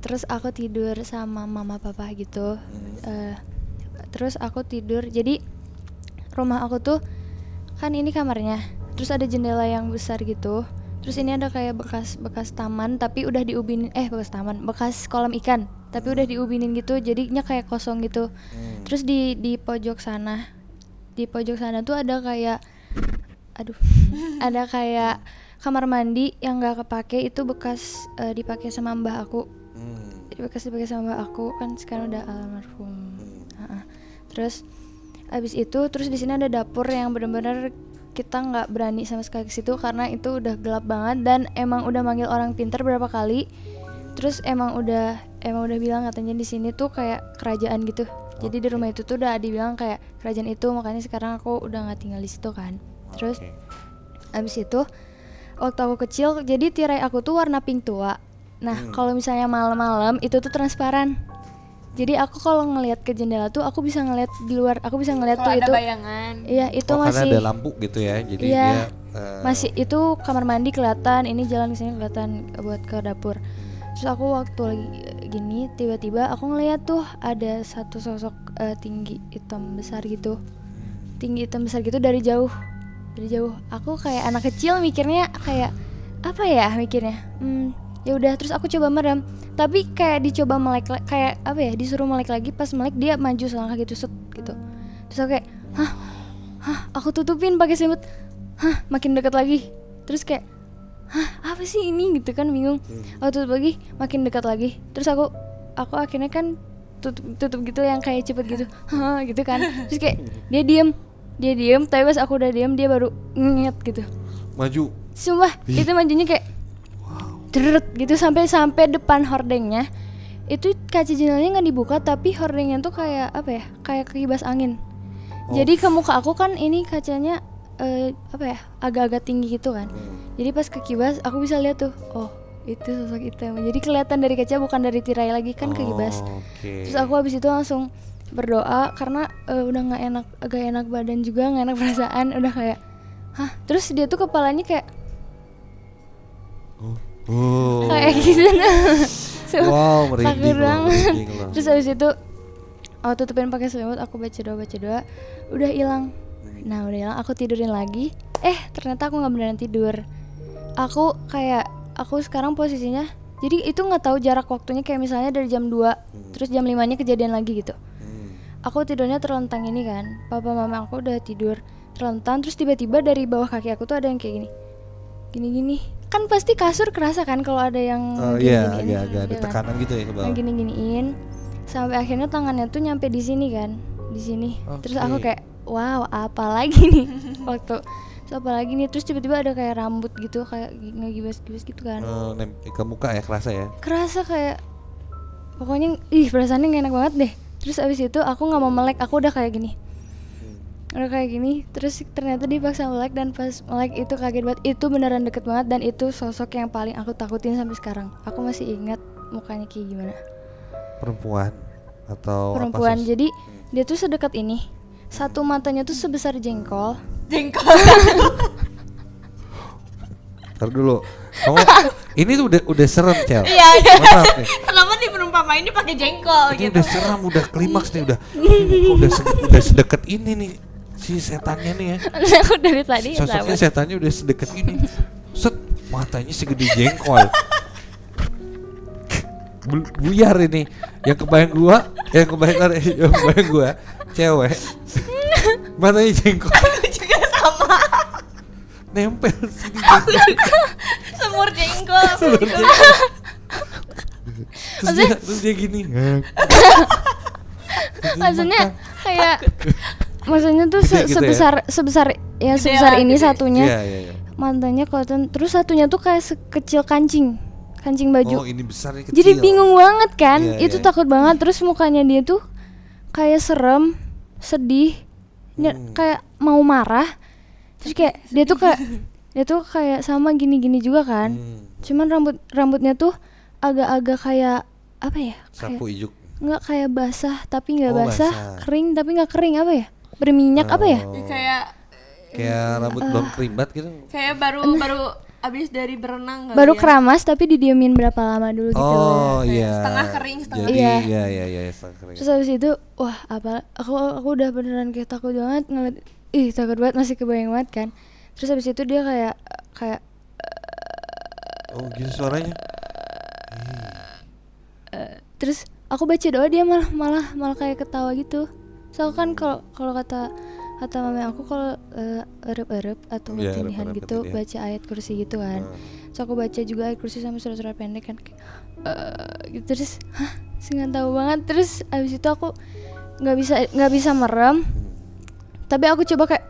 B: Terus aku tidur sama mama papa gitu. Terus aku tidur, jadi rumah aku tuh kan ini kamarnya. Terus ada jendela yang besar gitu. Terus ini ada kayak bekas taman tapi udah diubinin, bekas kolam ikan tapi udah diubinin gitu, jadinya kayak kosong gitu. Terus di pojok sana tuh ada kayak ada kayak kamar mandi yang nggak kepake, itu bekas dipakai sama mbah aku. Bekas dipakai sama mbah aku kan sekarang udah almarhum. Terus abis itu di sini ada dapur yang benar-benar kita nggak berani sama sekali ke situ karena itu udah gelap banget, dan emang udah manggil orang pintar berapa kali. Terus emang udah bilang katanya di sini tuh kayak kerajaan gitu. Jadi di rumah itu tuh udah dibilang kayak kerajaan itu, makanya sekarang aku udah nggak tinggal di situ kan. Terus abis itu waktu aku kecil, jadi tirai aku tuh warna pink tua. Nah kalau misalnya malam-malam itu tuh transparan. Jadi aku kalau ngelihat ke jendela tuh aku bisa ngelihat di luar, aku bisa ngelihat tuh itu.
D: Ada bayangan.
B: Iya itu masih.
A: Karena ada lampu gitu ya, jadi
B: iya,
A: dia
B: masih itu kamar mandi kelihatan, ini jalan ke sini kelihatan buat ke dapur. Terus aku waktu lagi gini tiba-tiba aku ngeliat tuh ada satu sosok tinggi hitam besar gitu dari jauh. Aku kayak anak kecil mikirnya kayak apa ya mikirnya. Ya udah, terus aku coba merem, tapi kayak dicoba melek, kayak apa ya, disuruh melek lagi, pas melek dia maju selangkah gitu, set gitu. Terus aku kayak hah aku tutupin pakai selimut. hah makin dekat lagi. Terus kayak hah apa sih ini gitu kan, bingung. Aku tutup lagi, makin dekat lagi. Terus aku akhirnya kan tutup gitu yang kayak cepet gitu, gitu kan. Terus kayak dia diem, tapi pas aku udah diem dia baru nget gitu.
A: Maju.
B: Sumpah, itu majunya kayak deret gitu sampai depan hordengnya. Itu kaca jendelanya nggak dibuka, tapi hordengnya tuh kayak apa ya? Kayak kekibas angin. Jadi ke muka aku kan ini kacanya apa ya? Agak-agak tinggi gitu kan. Jadi pas kekibas aku bisa lihat tuh, oh itu sosok hitam. Jadi kelihatan dari kaca, bukan dari tirai lagi kan kekibas. Terus aku habis itu langsung berdoa karena udah nggak enak, agak enak badan juga, nggak enak perasaan, udah kayak terus dia tuh kepalanya kayak kayak gitu nah.
A: Wow, merinding loh.
B: Terus habis itu aku tutupin pakai selimut, aku baca doa, udah hilang. Nah udah hilang, aku tidurin lagi. Ternyata aku nggak beneran tidur. Aku sekarang posisinya, jadi itu nggak tahu jarak waktunya, kayak misalnya dari jam 2 terus jam 5-nya kejadian lagi gitu. Aku tidurnya terlentang ini kan, papa mama aku udah tidur terlentang, terus tiba-tiba dari bawah kaki aku tuh ada yang kayak gini kan, pasti kasur kerasa kan kalau ada yang
A: gini-giniin, agak ada tekanan gitu ya ke bawah.
B: Gini-giniin sampai akhirnya tangannya tuh nyampe di sini kan, di sini. Terus aku kayak wow apa lagi nih waktu apa lagi nih, terus tiba-tiba ada kayak rambut gitu, kayak ngegibas-gibas gitu kan.
A: Ke muka ya, kerasa
B: kayak pokoknya perasaannya gak enak banget deh. Terus abis itu aku nggak mau melek, aku udah kayak gini, terus ternyata dipaksa melek, dan pas melek itu kaget banget, itu beneran deket banget, dan itu sosok yang paling aku takutin sampai sekarang. Aku masih ingat mukanya kayak gimana.
A: Perempuan atau
B: perempuan apa, jadi dia tuh sedekat ini, satu matanya tuh sebesar jengkol.
A: Ntar dulu, kamu ini tuh udah serem, Cel.
D: Iya. Kenapa nih perumpamain ini pakai jengkol
A: ini
D: gitu?
A: Udah serem, udah klimaks nih, udah sedekat ini nih si setannya nih ya.
B: Aku dari tadi
A: sosoknya setannya udah sedekat ini. Set, matanya segede jengkol. Buyar ini. Yang kebayang gua cewek. Matanya jengkol.
D: Juga sama.
A: Nempel sini.
D: Semur jengkol.
A: Terus dia gini.
B: Maksudnya tuh sebesar ini satunya.
A: Iya.
B: Matanya kelihatan, terus satunya tuh kayak sekecil kancing baju.
A: Oh, ini besar, ini kecil.
B: Jadi bingung banget kan? Itu
A: iya.
B: takut banget. Terus mukanya dia tuh kayak serem, sedih, kayak mau marah. Terus kayak dia tuh kayak sama gini-gini juga kan. Cuman rambutnya tuh agak-agak kayak apa ya?
A: Sapu ijuk.
B: Enggak, kayak basah tapi enggak basah, kering tapi enggak kering, apa ya? Berminyak apa ya?
A: Kayak rambut belum kerimbat gitu.
D: Kayak baru abis dari berenang.
B: Baru keramas tapi didiemin berapa lama dulu gitu.
A: Oh iya.
D: Setengah kering, setengah.
A: Iya, setengah kering.
B: Terus habis itu, wah apa? Aku udah beneran kayak takut banget ngeliat. Takut banget, masih kebayang banget kan. Terus habis itu dia kayak
A: oh gitu suaranya.
B: Terus aku baca doa, dia malah kayak ketawa gitu. Soalnya kan kalau kata mama aku, kalau erep atau tindihan gitu, baca ayat kursi gitu kan. So aku baca juga ayat kursi sama surat-surat pendek kan, gitu. Terus nggak tahu banget. Terus abis itu aku nggak bisa merem, tapi aku coba kayak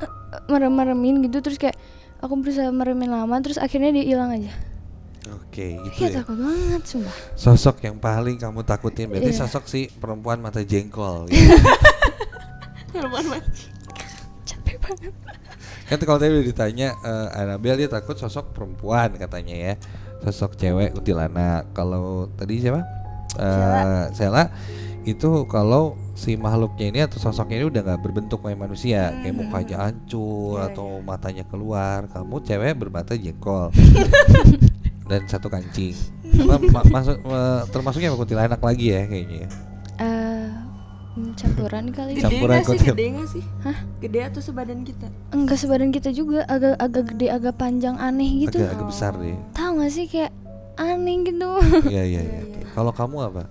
B: meremin gitu. Terus kayak aku berusaha meremin lama, terus akhirnya dia hilang aja.
A: Oke, gitu
B: ya.
A: Ya.
B: Takut banget, sumpah.
A: Sosok yang paling kamu takutin berarti sosok si perempuan mata jengkol. Gitu.
D: Perempuan mata.
B: Capek banget.
A: Kan kalau tadi udah ditanya, Anabel dia takut sosok perempuan katanya ya, sosok cewek kuntilanak. Kalau tadi siapa? Sela itu kalau si makhluknya ini atau sosoknya ini udah nggak berbentuk kayak manusia, kayak mukanya hancur atau matanya keluar. Kamu cewek bermata jengkol dan satu kancing. Termasuknya kuntilanak lagi ya kayaknya ya.
B: Campuran kali.
A: Campuran
D: gede nggak sih? Hah? Gede atau sebadan kita?
B: Enggak sebadan kita juga, agak gede, agak panjang, aneh gitu.
A: Agak besar deh.
B: Tahu nggak sih, kayak aneh gitu.
A: Iya. Kalau kamu apa?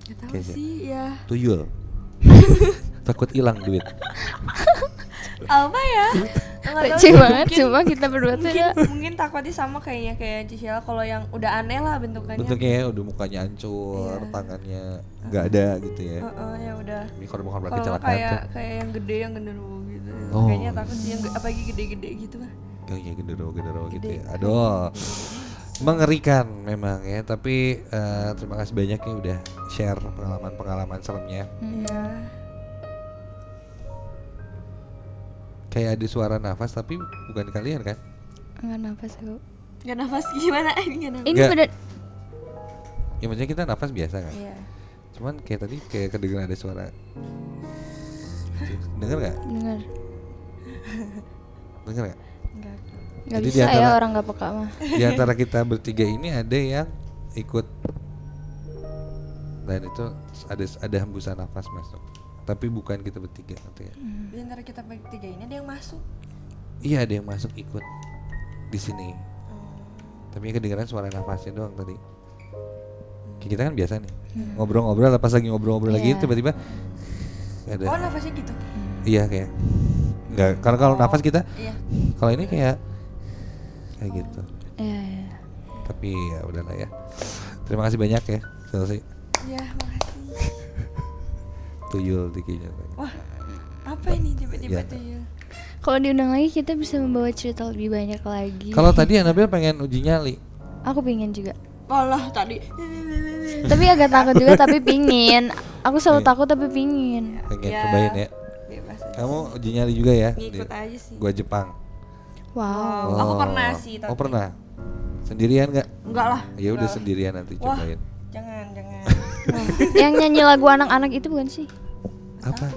D: Gak tahu sih ya.
A: Tuyul. Takut hilang duit.
D: Apa ya?
B: Receh banget cuma kita berdua tuh ya.
D: Mungkin takutnya sama kayaknya kayak Cisela kalau yang udah aneh lah bentukannya.
A: Bentuknya udah mukanya hancur, tangannya nggak ada gitu ya.
D: Ya udah.
A: Ini korban
D: Kalau
A: kecelakaan
D: kayak yang gede yang genderuwo gitu.
A: Oh.
D: Kayaknya takut sih yang apalagi gede-gede gitu lah.
A: Oh iya genderuwo gitu ya. Aduh. Mengerikan memang ya, tapi terima kasih banyak ya udah share pengalaman seremnya.
D: Iya.
A: Kayak ada suara nafas tapi bukan kalian kan?
B: Enggak nafas aku.
D: Gak nafas gimana ini gak nafas?
B: Ini bener.
A: Ya maksudnya kita nafas biasa kan?
D: Iya.
A: Cuman kayak tadi kayak kedengeran ada suara. Dengar nggak?
B: Dengar.
A: Dengar nggak?
D: Enggak.
B: Gak
A: Jadi
B: bisa ya orang gak peka mah.
A: Di antara kita bertiga ini ada yang ikut dan itu ada hembusan nafas masuk. Tapi bukan kita bertiga nanti ya.
D: Di antara kita bertiga ini ada yang masuk.
A: Iya ada yang masuk ikut di sini. Tapi kedengeran suara nafasnya doang tadi. Kayak kita kan biasa nih ngobrol-ngobrol, pas lagi ngobrol-ngobrol lagi tiba-tiba ada.
D: Oh nafasnya gitu?
A: Iya kayak enggak, karena kalau nafas kita kalau ini kayak gitu.
B: Iya.
A: Tapi ya udahlah ya. Terima kasih banyak ya Chelsea.
D: Iya makasih.
A: Tuyul dikitnya.
D: Wah apa ini tiba-tiba tuyul?
B: Kalau diundang lagi kita bisa membawa cerita lebih banyak lagi.
A: Kalau tadi Anabel pengen uji nyali.
B: Aku pingin juga.
D: Alah tadi.
B: Tapi agak takut juga tapi pingin. Aku selalu takut tapi pingin.
A: Pengen cobain ya.
D: Bebas aja.
A: Kamu uji nyali juga ya?
D: Ngikut aja sih.
A: Gua Jepang.
B: Wow.
D: Aku pernah sih tapi.
A: Oh pernah? Sendirian nggak?
D: Enggak lah.
A: Ya udah sendirian nanti cobain.
D: Jangan.
B: Yang nyanyi lagu anak-anak itu bukan sih?
A: Apa?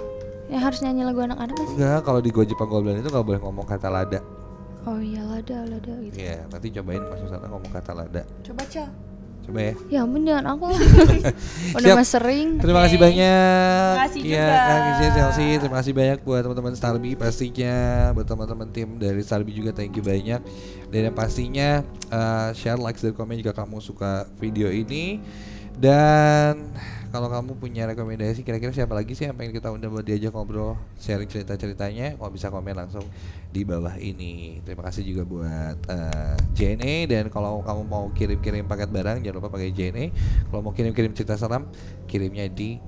B: Yang harus nyanyi lagu anak-anak kan sih?
A: Enggak, kalau di Gua Jepang Gua Belanda itu nggak boleh ngomong kata lada.
B: Oh iya lada gitu.
A: Iya, nanti cobain masuk sana ngomong kata lada.
D: Coba Cel.
A: Coba ya.
B: Ya ampun jangan aku lah. Udah
A: Siap.
B: mah sering.
A: Terima kasih banyak.
D: Terima kasih
A: Iya,
D: juga.
A: Kak Gisel, Chelsea. Terima kasih banyak buat teman-teman Starby pastinya, buat teman-teman tim dari Starby juga thank you banyak. Dan yang pastinya share, like, dan komen jika kamu suka video ini. Dan kalau kamu punya rekomendasi kira-kira siapa lagi sih yang pengen kita undang buat diajak ngobrol, sharing cerita-ceritanya, kalau bisa komen langsung di bawah ini. Terima kasih juga buat JNE, dan kalau kamu mau kirim-kirim paket barang jangan lupa pakai JNE. Kalau mau kirim-kirim cerita seram kirimnya di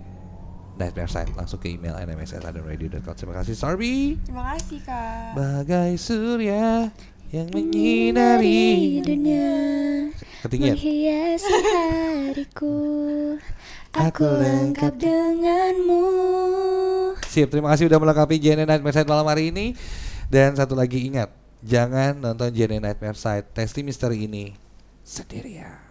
A: Nightmare Site, langsung ke email nms@adanradio.com. Terima kasih Starby.
D: Terima kasih Kak.
A: Bagai surya yang menyinari
B: dunia,
A: ketinggian.
B: menghiasi hariku, aku lengkap denganmu.
A: Sip, terima kasih udah melengkapi JNE Nightmare Site malam hari ini. Dan satu lagi ingat, jangan nonton JNE Nightmare Site Testi Misteri ini sendirian.